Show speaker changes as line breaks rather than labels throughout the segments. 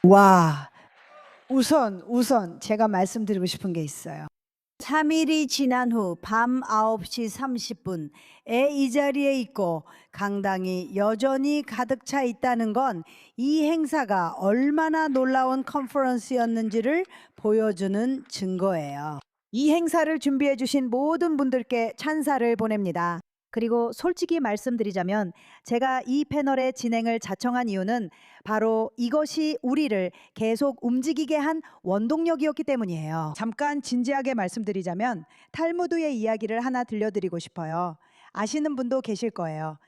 와, 우선 제가 말씀드리고 싶은 게 있어요. 3일이 지난 후 밤 9시 30분에 이 자리에 있고 강당이 여전히 가득 차 있다는 건 이 행사가 얼마나 놀라운 컨퍼런스였는지를 보여주는 증거예요. 이 행사를 준비해 주신 모든 분들께 찬사를 보냅니다. 그리고 솔직히 말씀드리자면 제가 이 패널의 진행을 자청한 이유는 바로 이것이 우리를 계속 움직이게 한 원동력이었기 때문이에요. 잠깐 진지하게 말씀드리자면 탈무드의 이야기를 하나 들려드리고 싶어요. 아시는 분도 계실 거예요.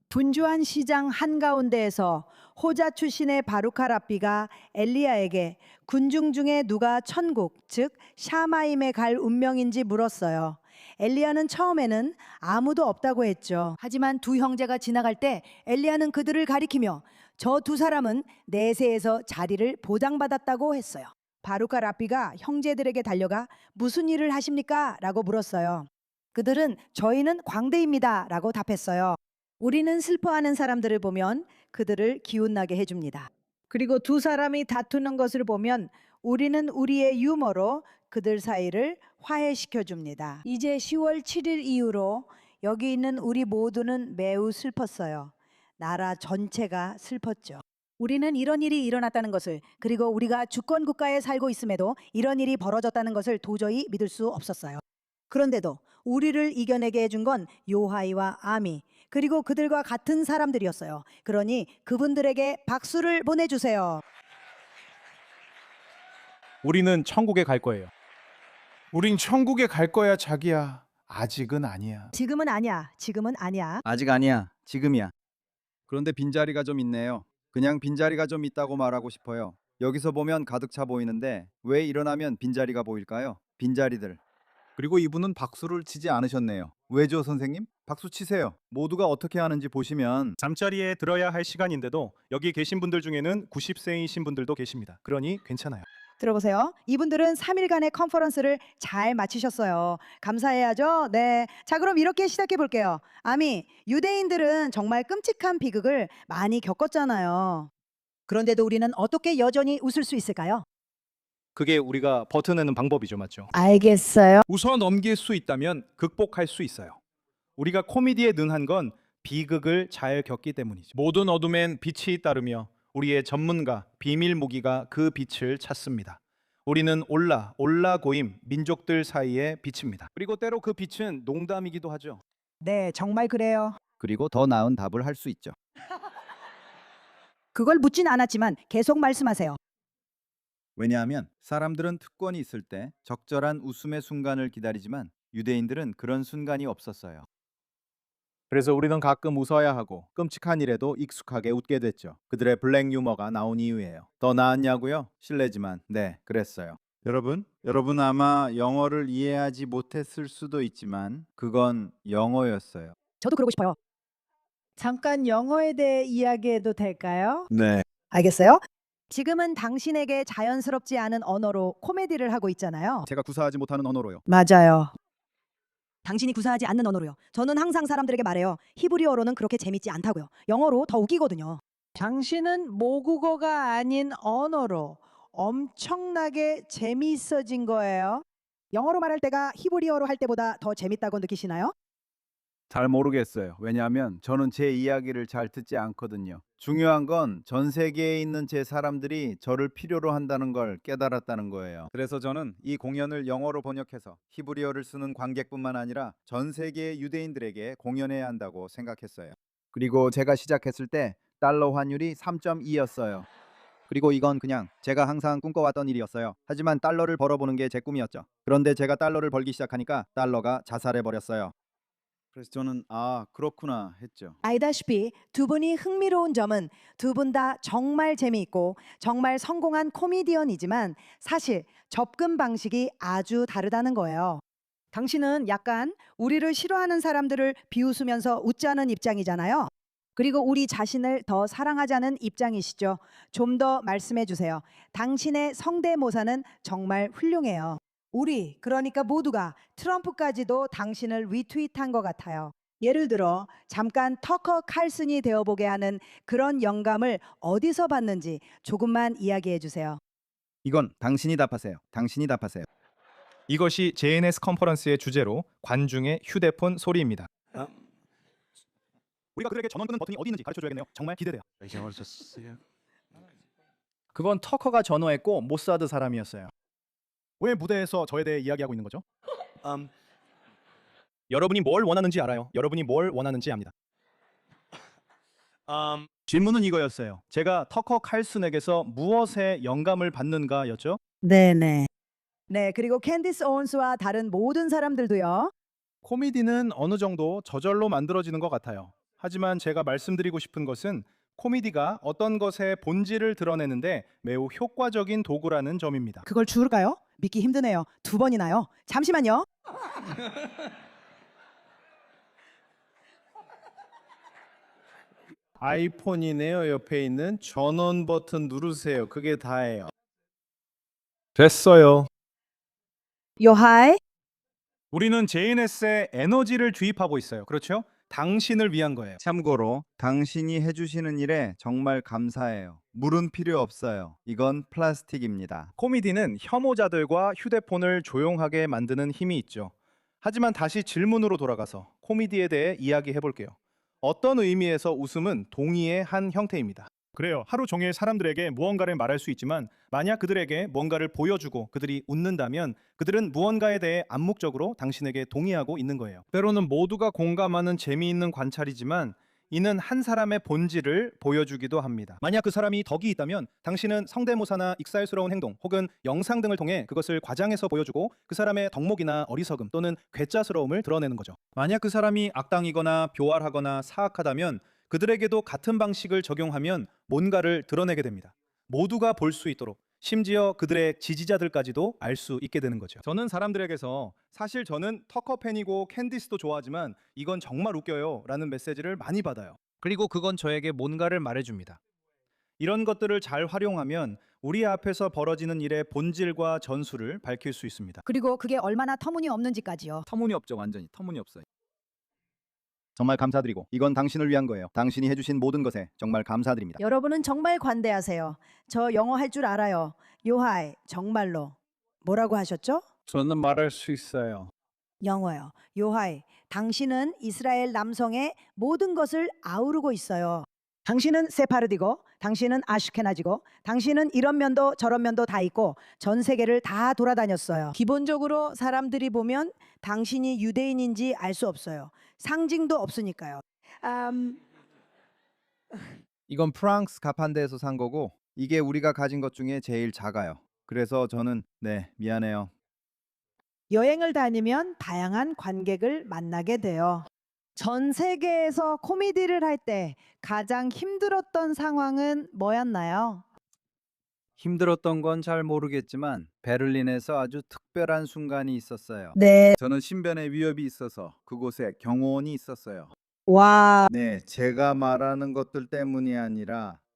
분주한 시장 한가운데에서 호자 출신의 바루카 랍비가 엘리야에게 군중 중에 누가 천국, 즉 샤마임에 갈 운명인지 물었어요. 엘리야는 처음에는 아무도 없다고 했죠. 하지만 두 형제가 지나갈 때 엘리야는 그들을 가리키며 저 두 사람은 내세에서 자리를 보장받았다고 했어요. 바루카 랍비가 형제들에게 달려가 무슨 일을 하십니까? 라고 물었어요. 그들은 저희는 광대입니다. 라고 답했어요. 우리는 슬퍼하는 사람들을 보면 그들을 기운나게 해줍니다. 그리고 두 사람이 다투는 것을 보면 우리는 우리의 유머로 그들 사이를 화해시켜 줍니다. 이제 10월 7일 이후로 여기 있는 우리 모두는 매우 슬펐어요. 나라 전체가 슬펐죠. 우리는 이런 일이 일어났다는 것을, 그리고 우리가 주권 국가에 살고 있음에도 이런 일이 벌어졌다는 것을 도저히 믿을 수 없었어요. 그런데도 우리를 이겨내게 해준 건 요하이와 아미, 그리고 그들과 같은 사람들이었어요. 그러니 그분들에게 박수를 보내주세요.
우리는 천국에 갈 거예요.
우린 천국에 갈 거야, 자기야. 아직은 아니야.
지금은 아니야. 지금은 아니야.
아직 아니야. 지금이야. 그런데 빈자리가 좀 있네요. 그냥 빈자리가 좀 있다고 말하고 싶어요. 여기서 보면 가득 차 보이는데 왜 일어나면 빈자리가 보일까요? 빈자리들. 그리고 이분은 박수를 치지 않으셨네요. 왜죠, 선생님? 박수 치세요. 모두가 어떻게 하는지 보시면
잠자리에 들어야 할 시간인데도 여기 계신 분들 중에는 90세이신 분들도 계십니다. 그러니 괜찮아요.
들어보세요. 이분들은 3일간의 컨퍼런스를 잘 마치셨어요. 감사해야죠. 네. 자, 그럼 이렇게 시작해 볼게요. 아미, 유대인들은 정말 끔찍한 비극을 많이 겪었잖아요. 그런데도 우리는 어떻게 여전히 웃을 수 있을까요?
그게 우리가 버텨내는 방법이죠, 맞죠?
알겠어요.
웃어 넘길 수 있다면 극복할 수 있어요. 우리가 코미디에 능한 건 비극을 잘 겪기 때문이죠. 모든 어둠엔 빛이 따르며 우리의 전문가 비밀 무기가 그 빛을 찾습니다. 우리는 올라고임 민족들 사이의 빛입니다. 그리고 때로 그 빛은 농담이기도 하죠.
네, 정말 그래요.
그리고 더 나은 답을 할 수 있죠.
그걸 묻진 않았지만 계속 말씀하세요.
왜냐하면 사람들은 특권이 있을 때 적절한 웃음의 순간을 기다리지만 유대인들은 그런 순간이 없었어요.
그래서 우리는 가끔 웃어야 하고 끔찍한 일에도 익숙하게 웃게 됐죠. 그들의 블랙 유머가 나온 이유예요. 더 나았냐고요? 실례지만 네, 그랬어요.
여러분 아마 영어를 이해하지 못했을 수도 있지만 그건 영어였어요.
저도 그러고 싶어요. 잠깐 영어에 대해 이야기해도 될까요?
네.
알겠어요? 지금은 당신에게 자연스럽지 않은 언어로 코미디를 하고 있잖아요.
제가 구사하지 못하는 언어로요.
맞아요. 당신이 구사하지 않는 언어로요. 저는 항상 사람들에게 말해요. 히브리어로는 그렇게 재밌지 않다고요. 영어로 더 웃기거든요. 당신은 모국어가 아닌 언어로 엄청나게 재미있어진 거예요. 영어로 말할 때가 히브리어로 할 때보다 더 재밌다고 느끼시나요?
잘 모르겠어요. 왜냐하면 저는 제 이야기를 잘 듣지 않거든요. 중요한 건 전 세계에 있는 제 사람들이 저를 필요로 한다는 걸 깨달았다는 거예요. 그래서 저는 이 공연을 영어로 번역해서 히브리어를 쓰는 관객뿐만 아니라 전 세계의 유대인들에게 공연해야 한다고 생각했어요. 그리고 제가 시작했을 때 달러 환율이 3.2였어요. 그리고 이건 그냥 제가 항상 꿈꿔왔던 일이었어요. 하지만 달러를 벌어보는 게 제 꿈이었죠. 그런데 제가 달러를 벌기 시작하니까 달러가 자살해버렸어요. 그래서 저는 그렇구나 했죠.
알다시피 두 분이 흥미로운 점은 두 분 다 정말 재미있고 정말 성공한 코미디언이지만 사실 접근 방식이 아주 다르다는 거예요. 당신은 약간 우리를 싫어하는 사람들을 비웃으면서 웃자는 입장이잖아요. 그리고 우리 자신을 더 사랑하자는 입장이시죠. 좀 더 말씀해 주세요. 당신의 성대모사는 정말 훌륭해요. 우리, 그러니까 모두가 트럼프까지도 당신을 리트윗한 것 같아요. 예를 들어 잠깐 터커 칼슨이 되어보게 하는 그런 영감을 어디서 받는지 조금만 이야기해 주세요.
이건 당신이 답하세요. 당신이 답하세요.
이것이 JNS 컨퍼런스의 주제로 관중의 휴대폰 소리입니다. 우리가 그들에게 전원 끄는 버튼이 어디 있는지 가르쳐 줘야겠네요. 정말 기대돼요. 그건 터커가 전화했고 모사드 사람이었어요. 왜 무대에서 저에 대해 이야기하고 있는 거죠? 여러분이 뭘 원하는지 알아요. 여러분이 뭘 원하는지 압니다. 질문은 이거였어요. 제가 터커 칼슨에게서 무엇에 영감을 받는가였죠?
네네. 네, 그리고 캔디스 오원스와 다른 모든 사람들도요.
코미디는 어느 정도 저절로 만들어지는 것 같아요. 하지만 제가 말씀드리고 싶은 것은 코미디가 어떤 것의 본질을 드러내는데 매우 효과적인 도구라는 점입니다.
그걸 줄까요? 믿기 힘드네요. 2번이나요. 잠시만요.
아이폰이네요. 옆에 있는 전원 버튼 누르세요. 그게 다예요.
됐어요.
요하이.
우리는 JNS에 에너지를 주입하고 있어요. 그렇죠? 당신을 위한 거예요.
참고로 당신이 해주시는 일에 정말 감사해요. 물은 필요 없어요. 이건 플라스틱입니다.
코미디는 혐오자들과 휴대폰을 조용하게 만드는 힘이 있죠. 하지만 다시 질문으로 돌아가서 코미디에 대해 이야기해 볼게요. 어떤 의미에서 웃음은 동의의 한 형태입니다. 그래요. 하루 종일 사람들에게 무언가를 말할 수 있지만 만약 그들에게 뭔가를 보여주고 그들이 웃는다면 그들은 무언가에 대해 암묵적으로 당신에게 동의하고 있는 거예요. 때로는 모두가 공감하는 재미있는 관찰이지만 이는 한 사람의 본질을 보여주기도 합니다. 만약 그 사람이 덕이 있다면 당신은 성대모사나 익살스러운 행동 혹은 영상 등을 통해 그것을 과장해서 보여주고 그 사람의 덕목이나 어리석음 또는 괴짜스러움을 드러내는 거죠. 만약 그 사람이 악당이거나 교활하거나 사악하다면 그들에게도 같은 방식을 적용하면 뭔가를 드러내게 됩니다. 모두가 볼 수 있도록 심지어 그들의 지지자들까지도 알 수 있게 되는 거죠. 저는 사람들에게서 사실 저는 터커 팬이고 캔디스도 좋아하지만 이건 정말 웃겨요 라는 메시지를 많이 받아요. 그리고 그건 저에게 뭔가를 말해줍니다. 이런 것들을 잘 활용하면 우리 앞에서 벌어지는 일의 본질과 전술을 밝힐 수 있습니다.
그리고 그게 얼마나 터무니없는지까지요.
터무니없죠. 완전히 터무니없어요. 정말 감사드리고 이건 당신을 위한 거예요. 당신이 해주신 모든 것에 정말 감사드립니다.
여러분은 정말 관대하세요. 저 영어 할 줄 알아요. 요하이, 정말로. 뭐라고 하셨죠?
저는 말할 수 있어요.
영어요. 요하이, 당신은 이스라엘 남성의 모든 것을 아우르고 있어요. 당신은 세파르디고, 당신은 아슈케나지고, 당신은 이런 면도 저런 면도 다 있고 전 세계를 다 돌아다녔어요. 기본적으로 사람들이 보면 당신이 유대인인지 알 수 없어요. 상징도 없으니까요.
이건 프랑스 가판대에서 산 거고 이게 우리가 가진 것 중에 제일 작아요. 그래서 저는 미안해요.
여행을 다니면 다양한 관객을 만나게 돼요. 전 세계에서 코미디를 할 때 가장 힘들었던 상황은 뭐였나요?
힘들었던 건 잘 모르겠지만 베를린에서 아주 특별한 순간이 있었어요.
네.
저는 신변의 위협이 있어서 그곳에 경호원이 있었어요.
와.
네, 제가 말하는 것들 때문이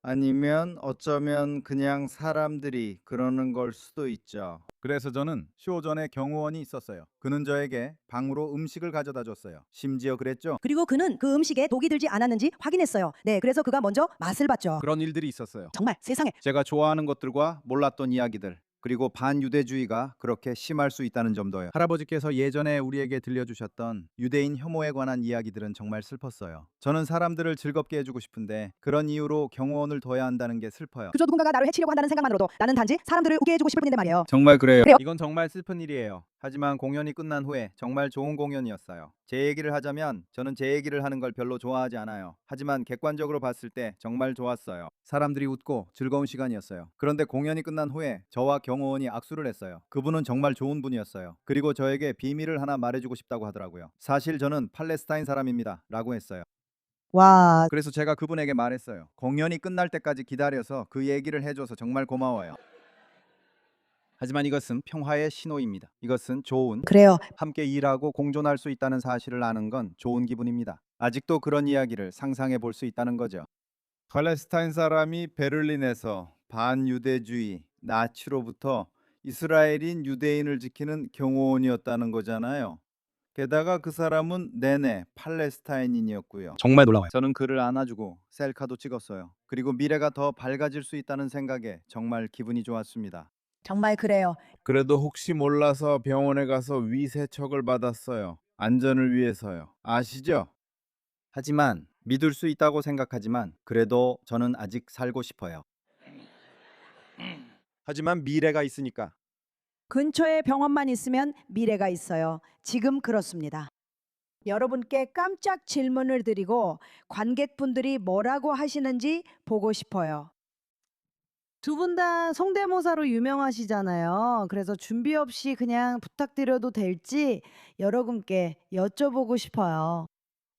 아니면 어쩌면 그냥 사람들이 그러는 걸 수도 있죠. 그래서 저는 쇼 전에 경호원이 있었어요. 그는 저에게 방으로 음식을 가져다 줬어요. 심지어 그랬죠.
그리고 그는 그 음식에 독이 들지 않았는지 확인했어요. 네, 그래서 그가 먼저 맛을 봤죠.
그런 일들이 있었어요.
정말 세상에.
제가 좋아하는 것들과 몰랐던 이야기들, 그리고 반유대주의가 그렇게 심할 수 있다는 점도요. 할아버지께서 예전에 우리에게 들려주셨던 유대인 혐오에 관한 이야기들은 정말 슬펐어요. 저는 사람들을 즐겁게 해주고 싶은데 그런 이유로 경호원을 둬야 한다는 게 슬퍼요.
그저 누군가가 나를 해치려고 한다는 생각만으로도 나는 단지 사람들을 웃게 해주고 싶을 뿐인데 말이에요.
정말 그래요.
그래요.
이건 정말 슬픈 일이에요. 하지만 공연이 끝난 후에 정말 좋은 공연이었어요. 제 얘기를 하자면 저는 제 얘기를 하는 걸 별로 좋아하지 않아요. 하지만 객관적으로 봤을 때 정말 좋았어요. 사람들이 웃고 즐거운 시간이었어요. 그런데 공연이 끝난 후에 저와 경호원이 악수를 했어요. 그분은 정말 좋은 분이었어요. 그리고 저에게 비밀을 하나 말해주고 싶다고 하더라고요. 사실 저는 팔레스타인 사람입니다. 라고 했어요.
와.
그래서 제가 그분에게 말했어요. 공연이 끝날 때까지 기다려서 그 얘기를 해줘서 정말 고마워요. 하지만 이것은 평화의 신호입니다. 이것은 좋은,
그래요.
함께 일하고 공존할 수 있다는 사실을 아는 건 좋은 기분입니다. 아직도 그런 이야기를 상상해 볼 수 있다는 거죠. 팔레스타인 사람이 베를린에서 반유대주의, 나치로부터 이스라엘인 유대인을 지키는 경호원이었다는 거잖아요. 게다가 그 사람은 내내 팔레스타인인이었고요.
정말 놀라워요.
저는 그를 안아주고 셀카도 찍었어요. 그리고 미래가 더 밝아질 수 있다는 생각에 정말 기분이 좋았습니다.
정말 그래요.
그래도 혹시 몰라서 병원에 가서 위세척을 받았어요. 안전을 위해서요. 아시죠?
하지만 믿을 수 있다고 생각하지만 그래도 저는 아직 살고 싶어요.
하지만 미래가 있으니까.
근처에 병원만 있으면 미래가 있어요. 지금 그렇습니다. 여러분께 깜짝 질문을 드리고 관객분들이 뭐라고 하시는지 보고 싶어요. 두 분 다 성대모사로 유명하시잖아요. 그래서 준비 없이 그냥 부탁드려도 될지 여러분께 여쭤보고 싶어요.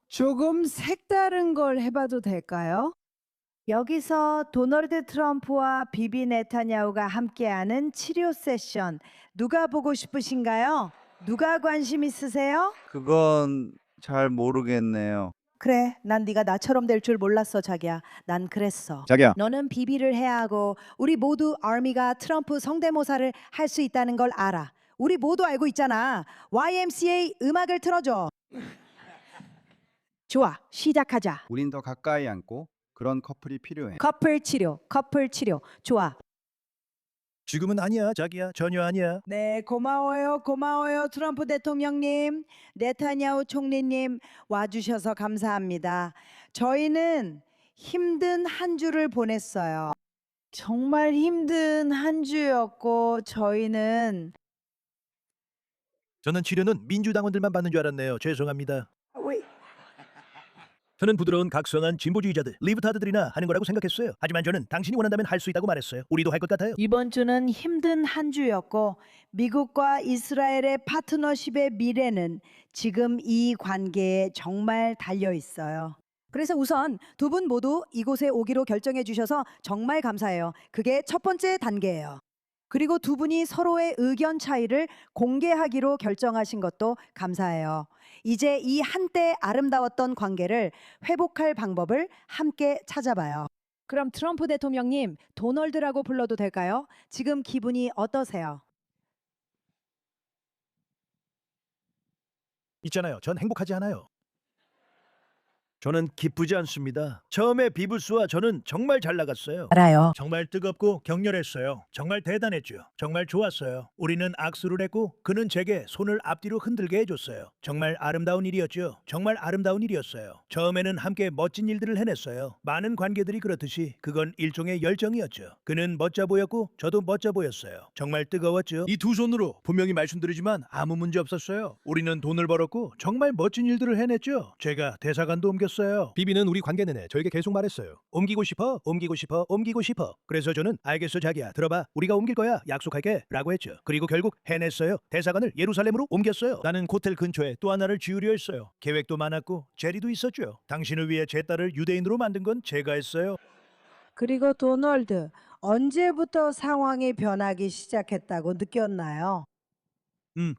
조금 색다른 걸 해봐도 될까요? 여기서 도널드 트럼프와 비비 네타냐후가 함께하는 치료 세션 누가 보고 싶으신가요? 누가 관심 있으세요?
그건 잘 모르겠네요.
그래, 난 네가 나처럼 될 줄 몰랐어, 자기야. 난 그랬어.
자기야.
너는 비비를 해야 하고 우리 모두 아미가 트럼프 성대모사를 할 수 있다는 걸 알아. 우리 모두 알고 있잖아. YMCA 음악을 틀어줘. 좋아, 시작하자.
우린 더 가까이 앉고 그런 커플이 필요해.
커플 치료, 커플 치료. 좋아.
지금은 아니야, 자기야. 전혀 아니야.
네, 고마워요. 고마워요. 트럼프 대통령님, 네타냐후 총리님 와주셔서 감사합니다. 저희는 힘든 한 주를 보냈어요. 정말 힘든 한 주였고 저희는
저는 치료는 민주당원들만 받는 줄 알았네요. 죄송합니다.
왜
저는 부드러운 각성한 진보주의자들, 리브타드들이나 하는 거라고 생각했어요. 하지만 저는 당신이 원한다면 할 수 있다고 말했어요. 우리도 할 것 같아요.
이번 주는 힘든 한 주였고 미국과 이스라엘의 파트너십의 미래는 지금 이 관계에 정말 달려 있어요. 그래서 우선 두 분 모두 이곳에 오기로 결정해 주셔서 정말 감사해요. 그게 첫 번째 단계예요. 그리고 두 분이 서로의 의견 차이를 공개하기로 결정하신 것도 감사해요. 이제 이 한때 아름다웠던 관계를 회복할 방법을 함께 찾아봐요. 그럼 트럼프 대통령님, 도널드라고 불러도 될까요? 지금 기분이 어떠세요?
있잖아요. 전 행복하지 않아요. 저는 기쁘지 않습니다. 처음에 비브스와 저는 정말 잘 나갔어요.
알아요.
정말 뜨겁고 격렬했어요. 정말 대단했죠. 정말 좋았어요. 우리는 악수를 했고 그는 제게 손을 앞뒤로 흔들게 해줬어요. 정말 아름다운 일이었죠. 정말 아름다운 일이었어요. 처음에는 함께 멋진 일들을 해냈어요. 많은 관계들이 그렇듯이 그건 일종의 열정이었죠. 그는 멋져 보였고 저도 멋져 보였어요. 정말 뜨거웠죠. 이 두 손으로 분명히 말씀드리지만 아무 문제 없었어요. 우리는 돈을 벌었고 정말 멋진 일들을 해냈죠. 제가 대사관도 옮겼어요. 비비는 우리 관계 내내 저에게 계속 말했어요. 옮기고 싶어, 옮기고 싶어, 옮기고 싶어. 그래서 저는 알겠어 자기야, 들어봐. 우리가 옮길 거야. 약속할게. 라고 했죠. 그리고 결국 해냈어요. 대사관을 예루살렘으로 옮겼어요. 나는 호텔 근처에 또 하나를 지으려 했어요. 계획도 많았고 제리도 있었죠. 당신을 위해 제 딸을 유대인으로 만든 건 제가 했어요.
그리고 도널드, 언제부터 상황이 변하기 시작했다고 느꼈나요?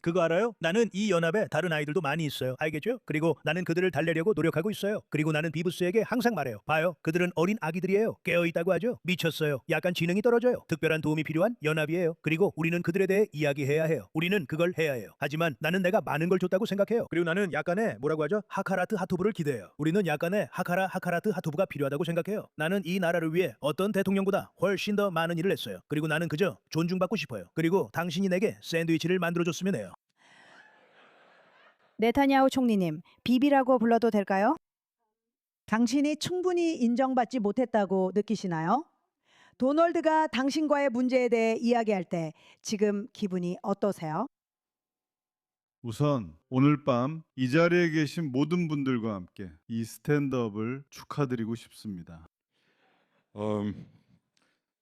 그거 알아요? 나는 이 연합에 다른 아이들도 많이 있어요. 알겠죠? 그리고 나는 그들을 달래려고 노력하고 있어요. 그리고 나는 비브스에게 항상 말해요. 봐요. 그들은 어린 아기들이에요. 깨어있다고 하죠. 미쳤어요. 약간 지능이 떨어져요. 특별한 도움이 필요한 연합이에요. 그리고 우리는 그들에 대해 이야기해야 해요. 우리는 그걸 해야 해요. 하지만 나는 내가 많은 걸 줬다고 생각해요. 그리고 나는 약간의 뭐라고 하죠? 하카라트 하토부를 기대해요. 우리는 약간의 하카라트 하토부가 필요하다고 생각해요. 나는 이 나라를 위해 어떤 대통령보다 훨씬 더 많은 일을 했어요. 그리고 나는 그저 존중받고 싶어요. 그리고 당신이 내게 샌드위치를 만들어줬으면 해요.
네타냐후 총리님, 비비라고 불러도 될까요? 당신이 충분히 인정받지 못했다고 느끼시나요? 도널드가 당신과의 문제에 대해 이야기할 때 지금 기분이 어떠세요?
우선 오늘 밤 이 자리에 계신 모든 분들과 함께 이 스탠드업을 축하드리고 싶습니다.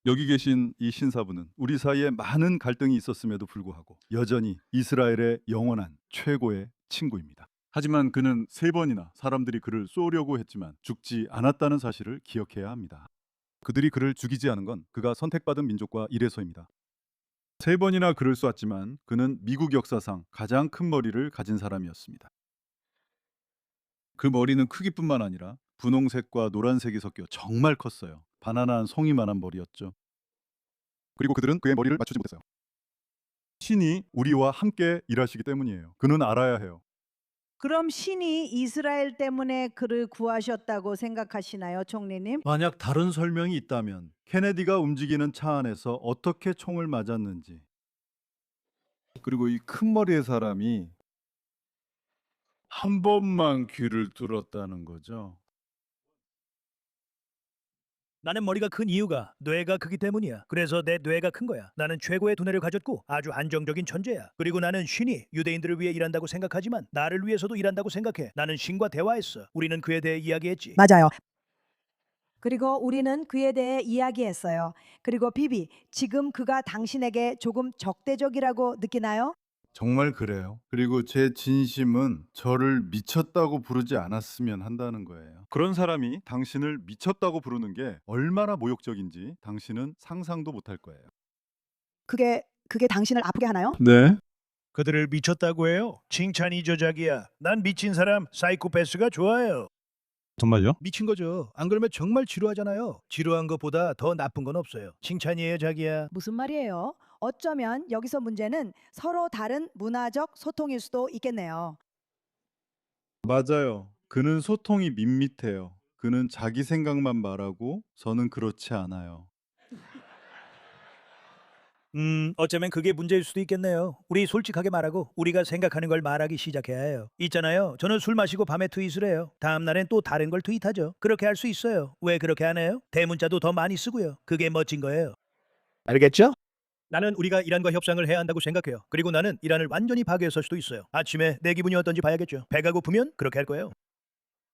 여기 계신 이 신사분은 우리 사이에 많은 갈등이 있었음에도 불구하고 여전히 이스라엘의 영원한 최고의 친구입니다. 하지만 그는 3번이나 사람들이 그를 쏘려고 했지만 죽지 않았다는 사실을 기억해야 합니다. 그들이 그를 죽이지 않은 건 그가 선택받은 민족과 이래서입니다. 3번이나 그를 쏘았지만 그는 미국 역사상 가장 큰 머리를 가진 사람이었습니다. 그 머리는 크기뿐만 아니라 분홍색과 노란색이 섞여 정말 컸어요. 바나나 송이만한 머리였죠. 그리고 그들은 그의 머리를 맞추지 못했어요. 신이 우리와 함께 일하시기 때문이에요. 그는 알아야 해요.
그럼 신이 이스라엘 때문에 그를 구하셨다고 생각하시나요, 총리님?
만약 다른 설명이 있다면 케네디가 움직이는 차 안에서 어떻게 총을 맞았는지, 그리고 이 큰 머리의 사람이 한 번만 귀를 뚫었다는 거죠.
나는 머리가 큰 이유가 뇌가 크기 때문이야. 그래서 내 뇌가 큰 거야. 나는 최고의 두뇌를 가졌고 아주 안정적인 천재야. 그리고 나는 신이 유대인들을 위해 일한다고 생각하지만 나를 위해서도 일한다고 생각해. 나는 신과 대화했어. 우리는 그에 대해 이야기했지.
맞아요. 그리고 우리는 그에 대해 이야기했어요. 그리고 비비, 지금 그가 당신에게 조금 적대적이라고 느끼나요?
정말 그래요. 그리고 제 진심은 저를 미쳤다고 부르지 않았으면 한다는 거예요. 그런 사람이 당신을 미쳤다고 부르는 게 얼마나 모욕적인지 당신은 상상도 못할 거예요.
그게 당신을 아프게 하나요?
네.
그들을 미쳤다고 해요. 칭찬이죠, 자기야. 난 미친 사람, 사이코패스가 좋아요.
정말요?
미친 거죠. 안 그러면 정말 지루하잖아요. 지루한 것보다 더 나쁜 건 없어요. 칭찬이에요, 자기야.
무슨 말이에요? 어쩌면 여기서 문제는 서로 다른 문화적 소통일 수도 있겠네요.
맞아요. 그는 소통이 밋밋해요. 그는 자기 생각만 말하고 저는 그렇지 않아요.
어쩌면 그게 문제일 수도 있겠네요. 우리 솔직하게 말하고 우리가 생각하는 걸 말하기 시작해야 해요. 있잖아요. 저는 술 마시고 밤에 트윗을 해요. 다음 날엔 또 다른 걸 트윗하죠. 그렇게 할 수 있어요. 왜 그렇게 안 해요? 대문자도 더 많이 쓰고요. 그게 멋진 거예요. 알겠죠? 나는 우리가 이란과 협상을 해야 한다고 생각해요. 그리고 나는 이란을 완전히 파괴했을 수도 있어요. 아침에 내 기분이 어떤지 봐야겠죠. 배가 고프면 그렇게 할 거예요.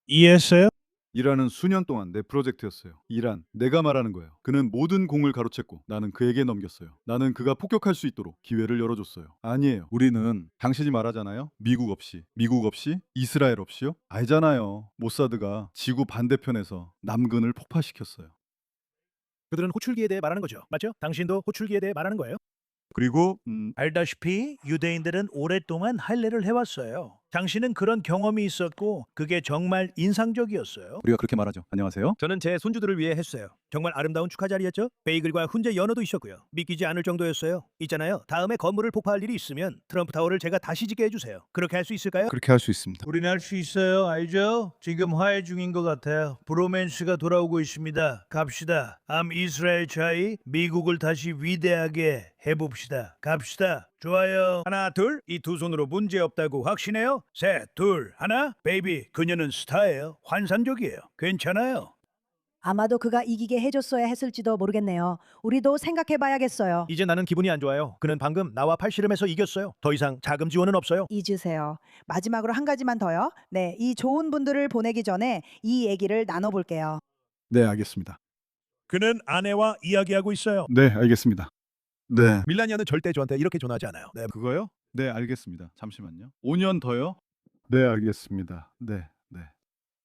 이해했어요?
이란은 수년 동안 내 프로젝트였어요. 이란, 내가 말하는 거예요. 그는 모든 공을 가로챘고 나는 그에게 넘겼어요. 나는 그가 폭격할 수 있도록 기회를 열어줬어요. 아니에요. 우리는 당신이 말하잖아요. 미국 없이, 이스라엘 없이요? 알잖아요. 모사드가 지구 반대편에서 남근을 폭파시켰어요.
그들은 호출기에 대해 말하는 거죠. 맞죠? 당신도 호출기에 대해 말하는 거예요.
그리고
알다시피 유대인들은 오랫동안 할례를 해왔어요. 당신은 그런 경험이 있었고 그게 정말 인상적이었어요.
우리가 그렇게 말하죠. 안녕하세요.
저는 제 손주들을 위해 했어요. 정말 아름다운 축하 자리였죠. 베이글과 훈제 연어도 있었고요. 믿기지 않을 정도였어요. 있잖아요. 다음에 건물을 폭파할 일이 있으면 트럼프 타워를 제가 다시 짓게 해주세요. 그렇게 할 수 있을까요?
그렇게 할 수 있습니다.
우린 할 수 있어요. 알죠? 지금 화해 중인 것 같아요. 브로맨스가 돌아오고 있습니다. 갑시다. 암 이스라엘 차이 미국을 다시 위대하게 해봅시다. 갑시다. 좋아요. 하나 둘. 이 두 손으로 문제 없다고 확신해요? 셋 둘 하나. 베이비 그녀는 스타예요. 환상적이에요. 괜찮아요.
아마도 그가 이기게 해줬어야 했을지도 모르겠네요. 우리도 생각해봐야겠어요.
이제 나는 기분이 안 좋아요. 그는 방금 나와 팔씨름해서 이겼어요. 더 이상 자금 지원은 없어요.
잊으세요. 마지막으로 한 가지만 더요. 네, 이 좋은 분들을 보내기 전에 이 얘기를 나눠볼게요.
네, 알겠습니다.
그는 아내와 이야기하고 있어요.
네, 알겠습니다. 네.
밀라니아는 절대 저한테 이렇게 전화하지 않아요. 네.
그거요? 네, 알겠습니다. 잠시만요. 5년 더요? 네, 알겠습니다. 네.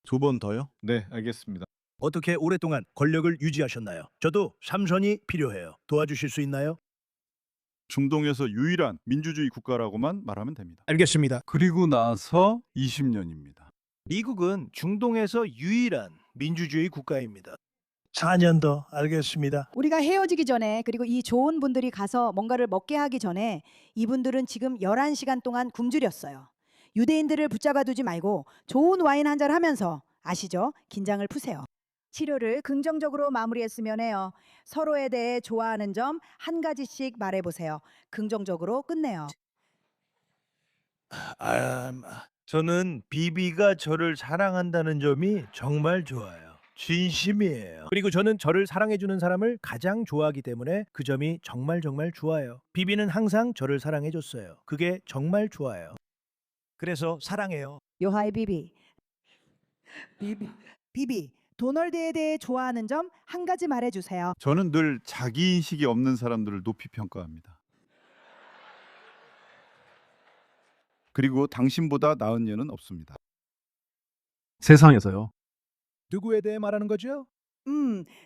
2번 더요?
네, 알겠습니다.
어떻게 오랫동안 권력을 유지하셨나요? 저도 삼선이 필요해요. 도와주실 수 있나요?
중동에서 유일한 민주주의 국가라고만 말하면 됩니다.
알겠습니다.
그리고 나서 20년입니다.
미국은 중동에서 유일한 민주주의 국가입니다. 4년 더 알겠습니다.
우리가 헤어지기 전에 그리고 이 좋은 분들이 가서 뭔가를 먹게 하기 전에 이분들은 지금 11시간 동안 굶주렸어요. 유대인들을 붙잡아 두지 말고 좋은 와인 한 잔 하면서 아시죠? 긴장을 푸세요. 치료를 긍정적으로 마무리했으면 해요. 서로에 대해 좋아하는 점 한 가지씩 말해보세요. 긍정적으로 끝내요.
저는 비비가 저를 사랑한다는 점이 정말 좋아요. 진심이에요. 그리고 저는 저를 사랑해주는 사람을 가장 좋아하기 때문에 그 점이 정말 좋아요. 비비는 항상 저를 사랑해줬어요. 그게 정말 좋아요. 그래서 사랑해요.
요하이 비비. 비비. 도널드에 대해 좋아하는 점 한 가지 말해주세요.
저는 늘 자기인식이 없는 사람들을 높이 평가합니다. 그리고 당신보다 나은 예는 없습니다.
세상에서요.
누구에 대해 말하는 거죠?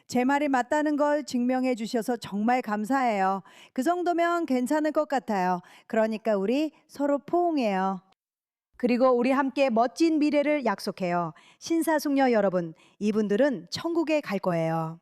제 말이 맞다는 걸 증명해 주셔서 정말 감사해요. 그 정도면 괜찮을 것 같아요. 그러니까 우리 서로 포옹해요. 그리고 우리 함께 멋진 미래를 약속해요. 신사숙녀 여러분, 이분들은 천국에 갈 거예요.